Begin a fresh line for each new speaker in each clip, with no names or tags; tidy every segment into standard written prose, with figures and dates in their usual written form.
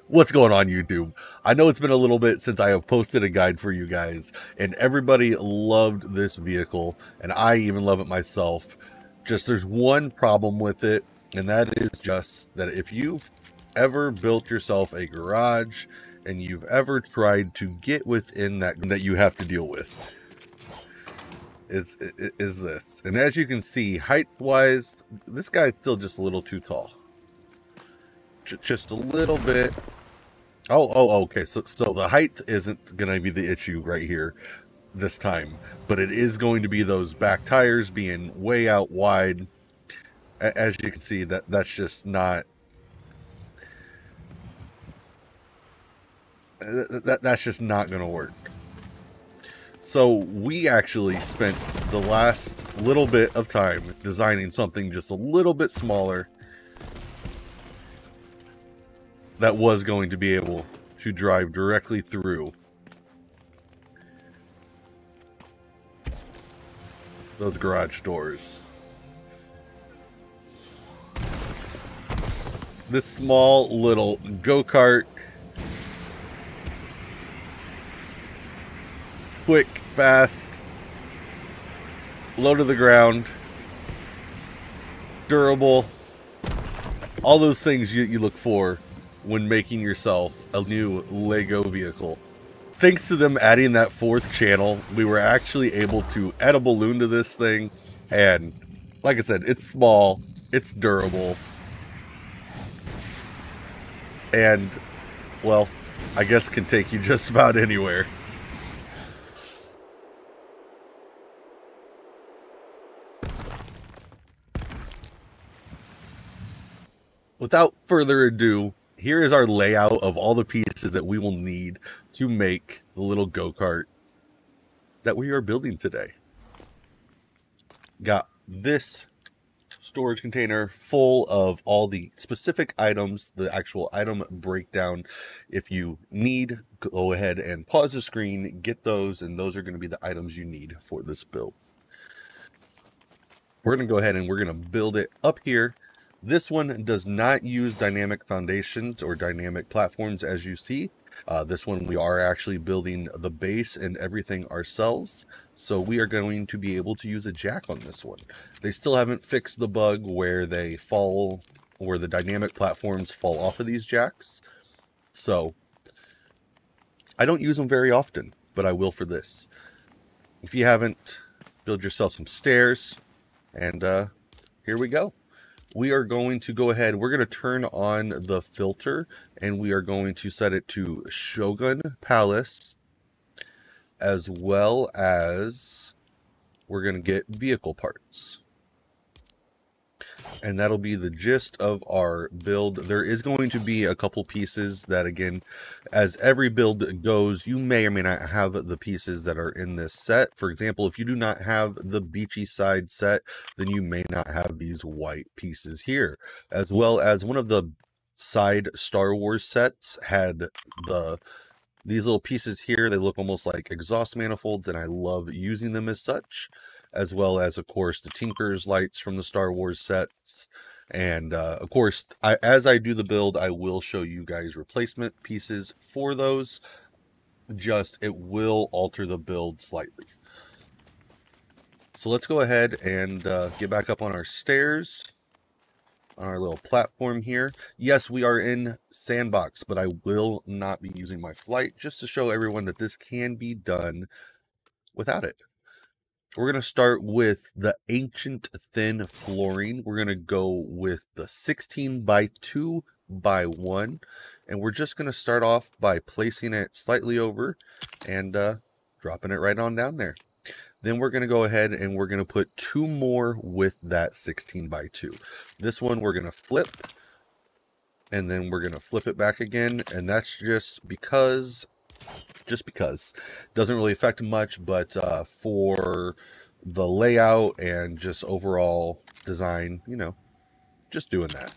What's going on, YouTube? I know it's been a little bit since I have posted a guide for you guys, and everybody loved this vehicle, and I even love it myself. Just there's one problem with it, and that is just that if you've ever built yourself a garage and you've ever tried to get within that you have to deal with is this. And as you can see, height-wise, this guy's still just a little too tall. Just a little bit. Okay. So the height isn't going to be the issue right here this time, but it is going to be those back tires being way out wide. As you can see, that's just not. That's just not going to work. So we actually spent the last little bit of time designing something just a little bit smaller that was going to be able to drive directly through those garage doors. This small little go-kart, quick, fast, low to the ground, durable, all those things you look for when making yourself a new Lego vehicle. Thanks to them adding that fourth channel, we were actually able to add a balloon to this thing, and like I said, it's small, it's durable, and, well, I guess can take you just about anywhere. Without further ado, here is our layout of all the pieces that we will need to make the little go-kart that we are building today. Got this storage container full of all the specific items, the actual item breakdown. If you need, go ahead and pause the screen, get those, and those are going to be the items you need for this build. We're going to go ahead and we're going to build it up here. This one does not use dynamic foundations or dynamic platforms, as you see. This one we are actually building the base and everything ourselves. So we are going to be able to use a jack on this one. They still haven't fixed the bug where they fall, where the dynamic platforms fall off of these jacks. So I don't use them very often, but I will for this. If you haven't, build yourself some stairs, and here we go. We are going to go ahead, we're going to turn on the filter, and we are going to set it to Shogun Palace, as well as we're going to get vehicle parts. And that'll be the gist of our build. There is going to be a couple pieces that, again, as every build goes, you may or may not have the pieces that are in this set. For example, if you do not have the beachy side set, then you may not have these white pieces here. As well as one of the side Star Wars sets had these little pieces here. They look almost like exhaust manifolds, and I love using them as such. As well as, of course, the Tinker's lights from the Star Wars sets. And, of course, as I do the build, I will show you guys replacement pieces for those. Just, it will alter the build slightly. So let's go ahead and get back up on our stairs, on our little platform here. Yes, we are in Sandbox, but I will not be using my flight, just to show everyone that this can be done without it. We're going to start with the ancient thin flooring. We're going to go with the 16 by 2 by 1. And we're just going to start off by placing it slightly over and dropping it right on down there. Then we're going to go ahead and we're going to put 2 more with that 16 by 2. This one we're going to flip. And then we're going to flip it back again. And that's just because doesn't really affect much, but for the layout and just overall design, you know, just doing that.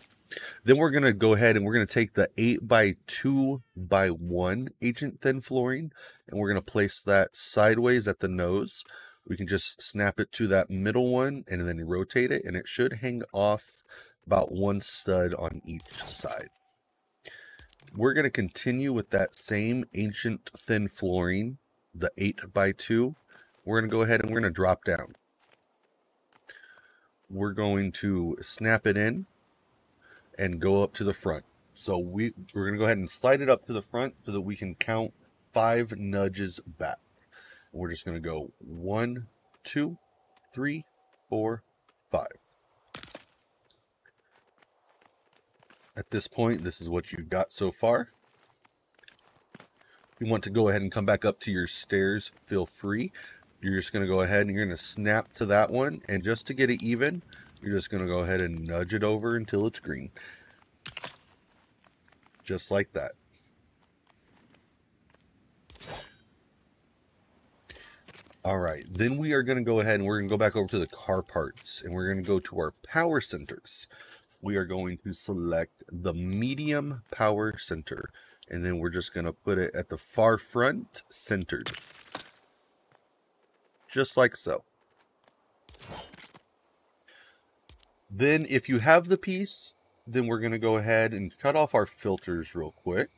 Then we're going to go ahead and we're going to take the 8 by 2 by 1 ancient thin flooring, and we're going to place that sideways at the nose. We can just snap it to that middle one and then rotate it, and it should hang off about 1 stud on each side. we're going to continue with that same ancient thin flooring, the 8x2. We're going to go ahead and we're going to drop down. We're going to snap it in and go up to the front. So we're going to go ahead and slide it up to the front so that we can count 5 nudges back. We're just going to go 1, 2, 3, 4, 5. At this point, this is what you've got so far. If you want to go ahead and come back up to your stairs, feel free. You're just going to go ahead and you're going to snap to that one. And just to get it even, you're just going to go ahead and nudge it over until it's green. Just like that. All right, then we are going to go ahead and we're going to go back over to the car parts. And we're going to go to our power centers. We are going to select the medium power center. And then we're just going to put it at the far front, centered. Just like so. Then if you have the piece, then we're going to go ahead and cut off our filters real quick.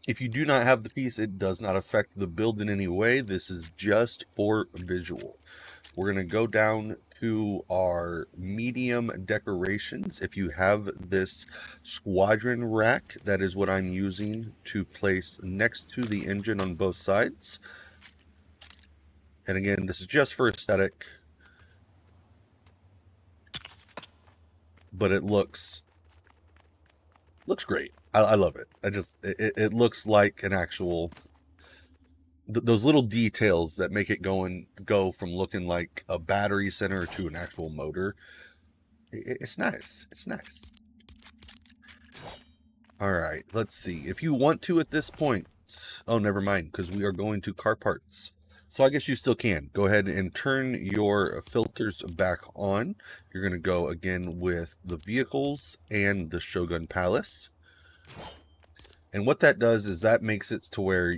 If you do not have the piece, it does not affect the build in any way. This is just for visual. We're going to go down to our medium decorations. If you have this squadron rack, that is what I'm using to place next to the engine on both sides. And again, this is just for aesthetic, but it looks great. I love it. It looks like an actual, those little details that make it go from looking like a battery center to an actual motor. It's nice. It's nice. All right, let's see. If you want to at this point, oh, never mind, because we are going to car parts. So I guess you still can. Go ahead and turn your filters back on. You're going to go again with the vehicles and the Shogun Palace. And what that does is that makes it to where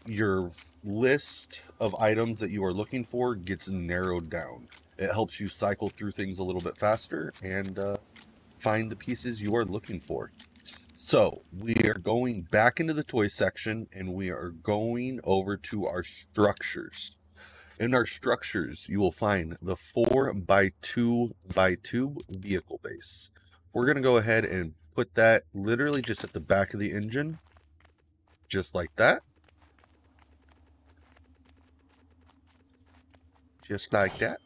your list of items that you are looking for gets narrowed down. It helps you cycle through things a little bit faster and find the pieces you are looking for. So we are going back into the toy section and we are going over to our structures. In our structures, you will find the 4x2x2 vehicle base. We're going to go ahead and put that literally just at the back of the engine, just like that. Just like that.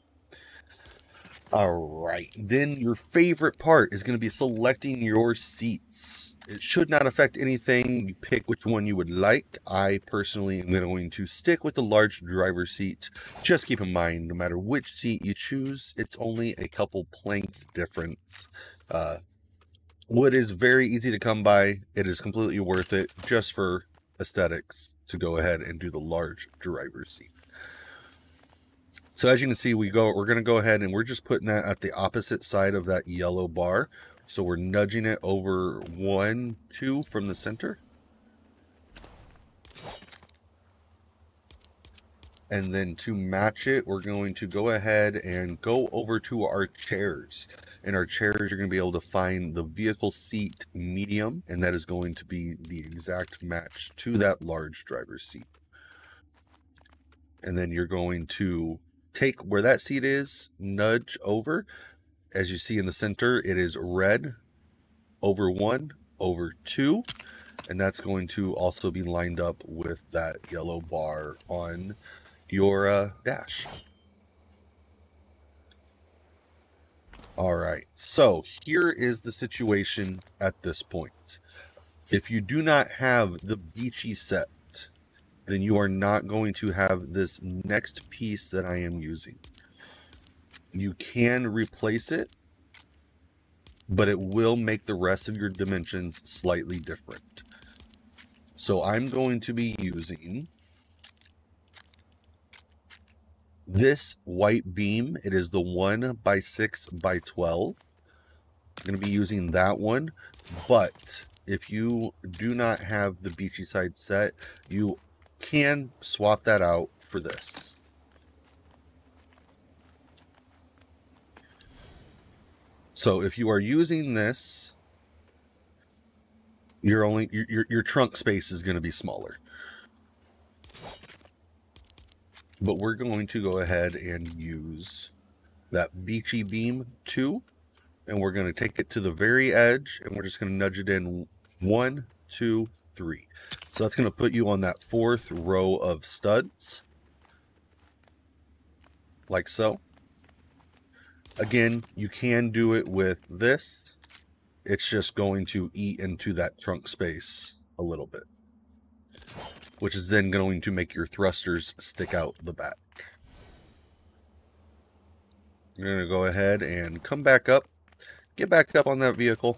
All right, then your favorite part is going to be selecting your seats. It should not affect anything. You pick which one you would like. I personally am going to stick with the large driver's seat. Just keep in mind, no matter which seat you choose, it's only a couple planks difference. Wood is very easy to come by. It is completely worth it just for aesthetics to go ahead and do the large driver's seat. So as you can see, we're going to go ahead and we're just putting that at the opposite side of that yellow bar. So we're nudging it over 1, 2 from the center. And then to match it, we're going to go ahead and go over to our chairs. In our chairs, you're going to be able to find the vehicle seat medium, and that is going to be the exact match to that large driver's seat. And then you're going to take where that seat is, nudge over. As you see in the center, it is red over 1 over 2, and that's going to also be lined up with that yellow bar on your dash. All right, so here is the situation at this point. If you do not have the beachy set, then you are not going to have this next piece that I am using. You can replace it, but it will make the rest of your dimensions slightly different. So I'm going to be using this white beam. It is the 1x6x12. I'm going to be using that one, but if you do not have the beachy side set, you can swap that out for this. So if you are using this, your trunk space is going to be smaller. But we're going to go ahead and use that beachy beam 2, and we're going to take it to the very edge, and we're just going to nudge it in 1, 2, 3. So that's going to put you on that 4th row of studs, like so. Again, you can do it with this. It's just going to eat into that trunk space a little bit, which is then going to make your thrusters stick out the back. You're going to go ahead and come back up, get back up on that vehicle,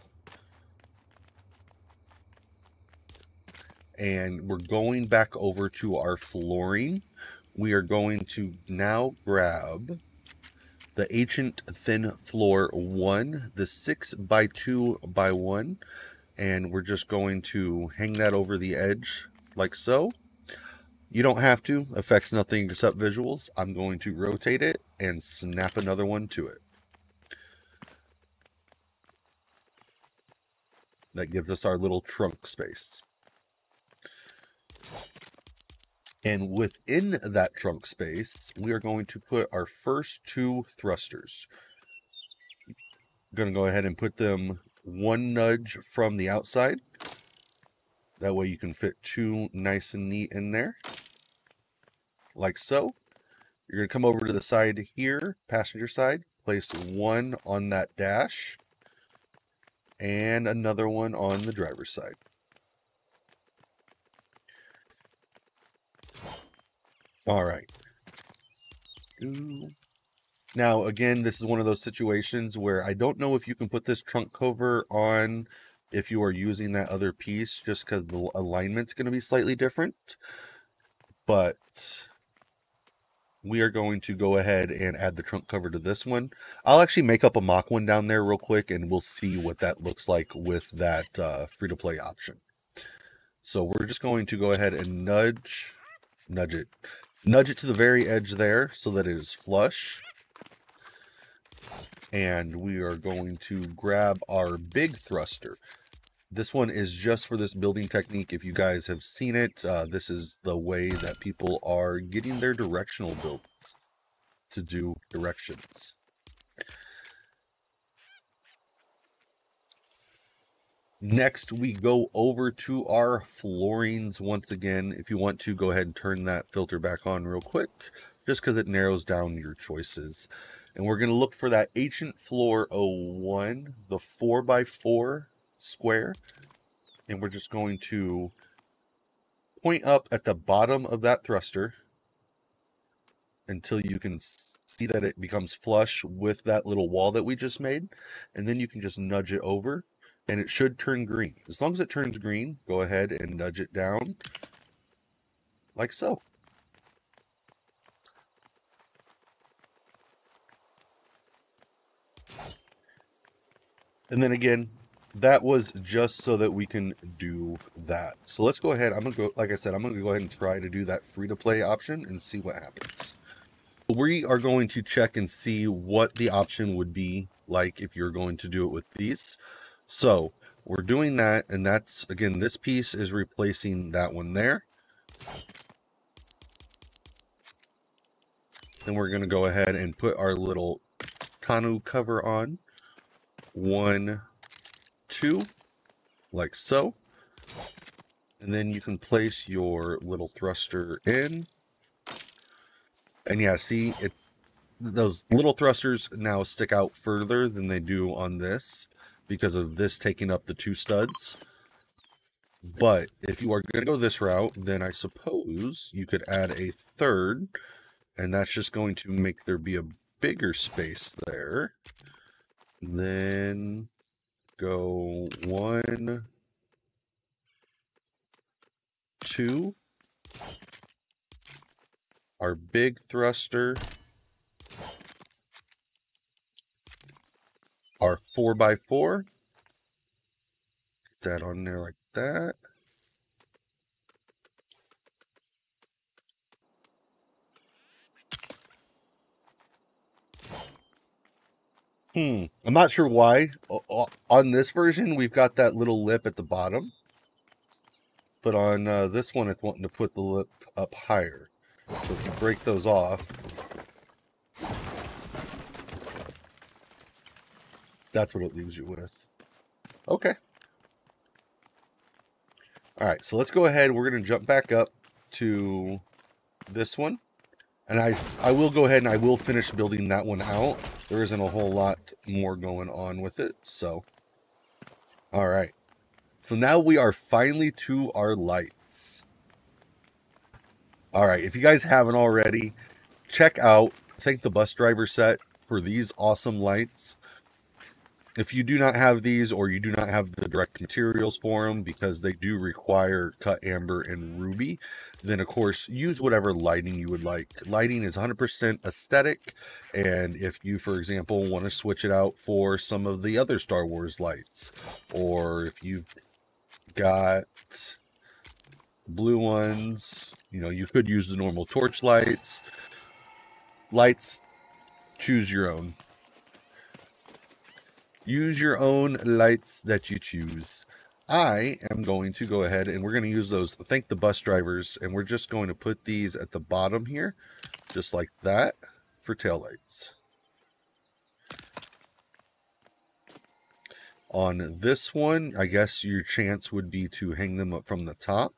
and we're going back over to our flooring. We are going to now grab the Ancient Thin Floor 1, the 6x2x1, and we're just going to hang that over the edge like so. You don't have to, affects nothing except visuals. I'm going to rotate it and snap another one to it. That gives us our little trunk space. And within that trunk space, we are going to put our first 2 thrusters. I'm going to go ahead and put them 1 nudge from the outside. That way you can fit 2 nice and neat in there. Like so. You're going to come over to the side here, passenger side, place 1 on that dash, and another one on the driver's side. All right. Now, again, this is one of those situations where I don't know if you can put this trunk cover on if you are using that other piece, just because the alignment's going to be slightly different. But we are going to go ahead and add the trunk cover to this one. I'll actually make up a mock one down there real quick, and we'll see what that looks like with that free-to-play option. So we're just going to go ahead and nudge it to the very edge there so that it is flush. And we are going to grab our big thruster. This one is just for this building technique. If you guys have seen it, this is the way that people are getting their directional builds to do directions. Next, we go over to our floorings once again. If you want to, go ahead and turn that filter back on real quick, just because it narrows down your choices. And we're going to look for that Ancient Floor 01, the 4x4 square. And we're just going to point up at the bottom of that thruster until you can see that it becomes flush with that little wall that we just made. And then you can just nudge it over, and it should turn green. As long as it turns green, go ahead and nudge it down like so. And then again, that was just so that we can do that. So let's go ahead. I'm going to go, like I said, I'm going to go ahead and try to do that free-to-play option and see what happens. We are going to check and see what the option would be like if you're going to do it with these. So we're doing that, and that's, again, this piece is replacing that one there. Then we're going to go ahead and put our little tonneau cover on. 1, 2, like so. And then you can place your little thruster in. And yeah, see, it's those little thrusters now stick out further than they do on this because of this taking up the 2 studs. But if you are going to go this route, then I suppose you could add a 3rd, and that's just going to make there be a bigger space there. Then go 1, 2. Our big thruster, our 4x4, get that on there like that. I'm not sure why. On this version, we've got that little lip at the bottom. But on this one, it's wanting to put the lip up higher. So if you break those off, that's what it leaves you with. Okay. All right, so let's go ahead. We're going to jump back up to this one. And I will go ahead and I will finish building that one out. There isn't a whole lot more going on with it. So, all right. So now we are finally to our lights. All right, if you guys haven't already, check out Thank the Bus Driver set for these awesome lights. If you do not have these, or you do not have the direct materials for them, because they do require cut amber and ruby, then of course use whatever lighting you would like. Lighting is 100% aesthetic, and if you, for example, want to switch it out for some of the other Star Wars lights, or if you've got blue ones, you know, you could use the normal torch lights. Choose your own. Use your own lights that you choose. I am going to go ahead and we're going to use those Thank the Bus Drivers, and we're just going to put these at the bottom here, just like that, for taillights. On this one, I guess your chance would be to hang them up from the top.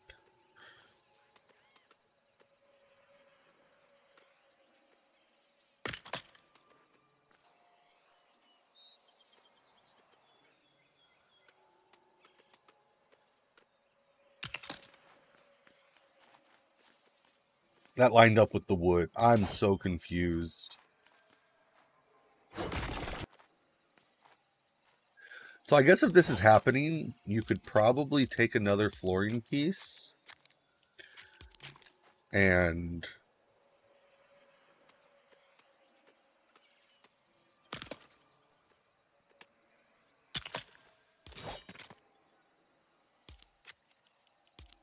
That lined up with the wood. I'm so confused. So I guess if this is happening, you could probably take another flooring piece and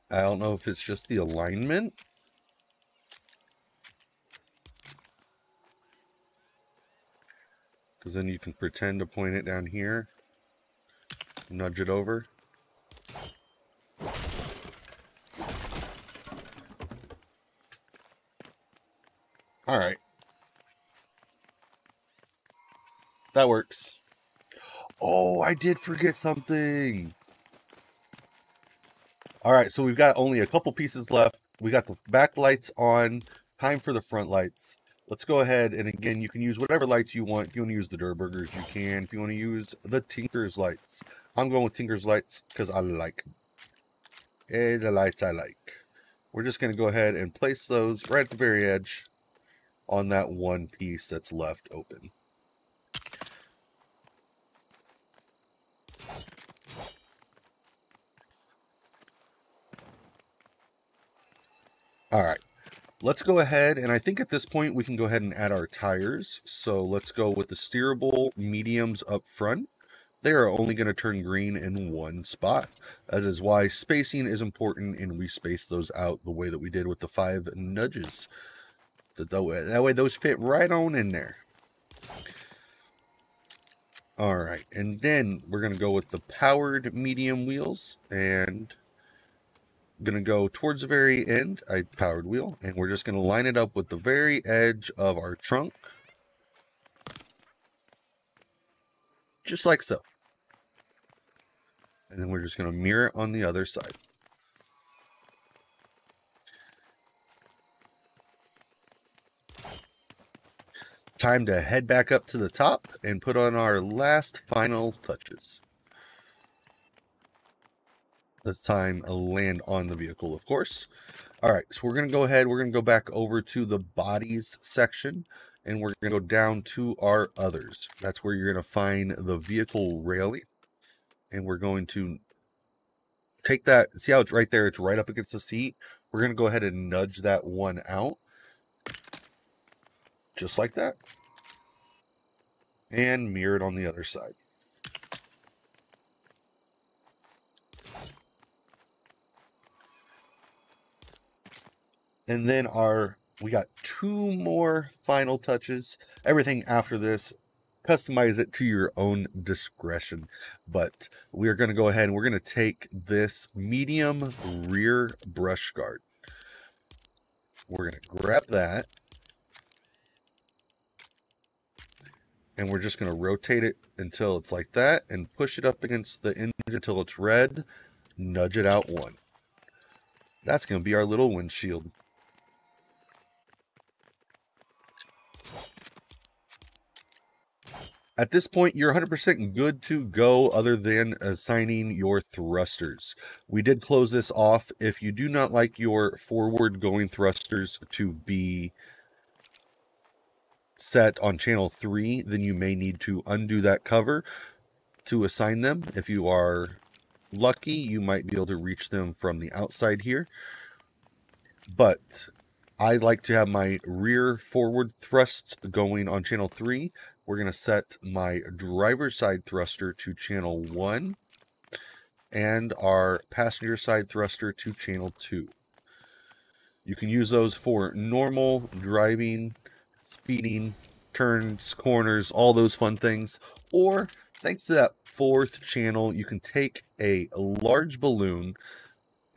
I don't know if it's just the alignment. Because then you can pretend to point it down here. Nudge it over. All right. That works. Oh, I did forget something. All right, so we've got only a couple pieces left. We got the back lights on. Time for the front lights. Let's go ahead, and again, you can use whatever lights you want. If you want to use the Durburgers, you can. If you want to use the Tinker's lights, I'm going with Tinker's lights because I like the lights I like. We're just going to go ahead and place those right at the very edge on that one piece that's left open. All right. Let's go ahead, and I think at this point we can go ahead and add our tires. So let's go with the steerable mediums up front. They are only going to turn green in one spot. That is why spacing is important, and we space those out the way that we did with the 5 nudges. That way those fit right on in there. All right, and then we're going to go with the powered medium wheels, and going to go towards the very end, powered wheel, and we're just going to line it up with the very edge of our trunk, just like so. And then we're just going to mirror it on the other side. Time to head back up to the top and put on our last final touches. This time land on the vehicle, of course. All right, so we're going to go ahead. We're going to go back over to the bodies section, and we're going to go down to our others. That's where you're going to find the vehicle railing, and we're going to take that. See how it's right there? It's right up against the seat. We're going to go ahead and nudge that one out, just like that, and mirror it on the other side. And then we got 2 more final touches. Everything after this customize it to your own discretion. But we are going to go ahead and we're going to take this medium rear brush guard. We're going to grab that. And we're just going to rotate it until it's like that and push it up against the engine until it's red. Nudge it out one. That's going to be our little windshield. At this point, you're 100% good to go other than assigning your thrusters. We did close this off. If you do not like your forward going thrusters to be set on channel 3, then you may need to undo that cover to assign them. If you are lucky, you might be able to reach them from the outside here. But I like to have my rear forward thrust going on channel 3. We're going to set my driver's side thruster to channel 1 and our passenger side thruster to channel 2. You can use those for normal driving, speeding, turns, corners, all those fun things. Or thanks to that fourth channel, you can take a large balloon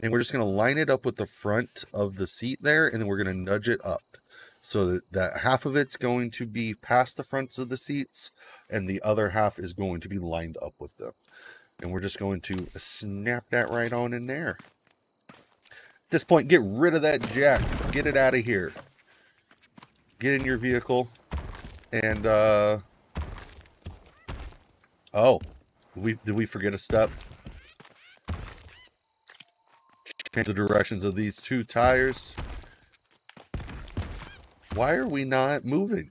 and we're just going to line it up with the front of the seat there, and then we're going to nudge it up so that half of it's going to be past the fronts of the seats and the other half is going to be lined up with them. And we're just going to snap that right on in there. At this point, get rid of that jack. Get it out of here. Get in your vehicle. And, oh, did we forget a step? Change the directions of these two tires. Why are we not moving?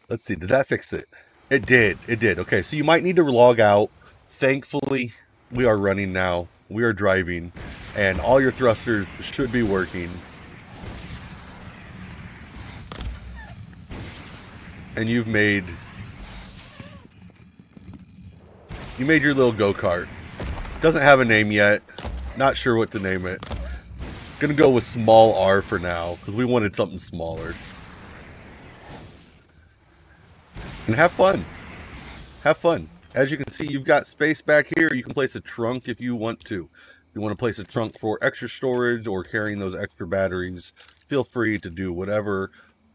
Let's see, did that fix it? It did, it did. Okay, so you might need to log out. Thankfully, we are running now. We are driving, and all your thrusters should be working. And you made your little go-kart. Doesn't have a name yet. Not sure what to name it. Gonna go with small R for now, because we wanted something smaller. And have fun. Have fun. As you can see, you've got space back here. You can place a trunk if you want to. If you want to place a trunk for extra storage or carrying those extra batteries, feel free to do whatever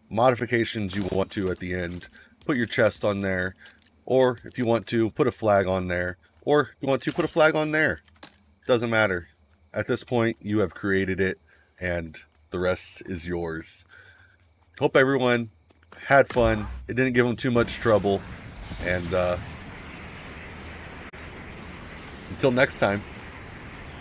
modifications you want to at the end. Put your chest on there. Or if you want to, put a flag on there. Or if you want to, put a flag on there. Doesn't matter. At this point, you have created it, and the rest is yours. Hope everyone had fun. It didn't give them too much trouble. And until next time.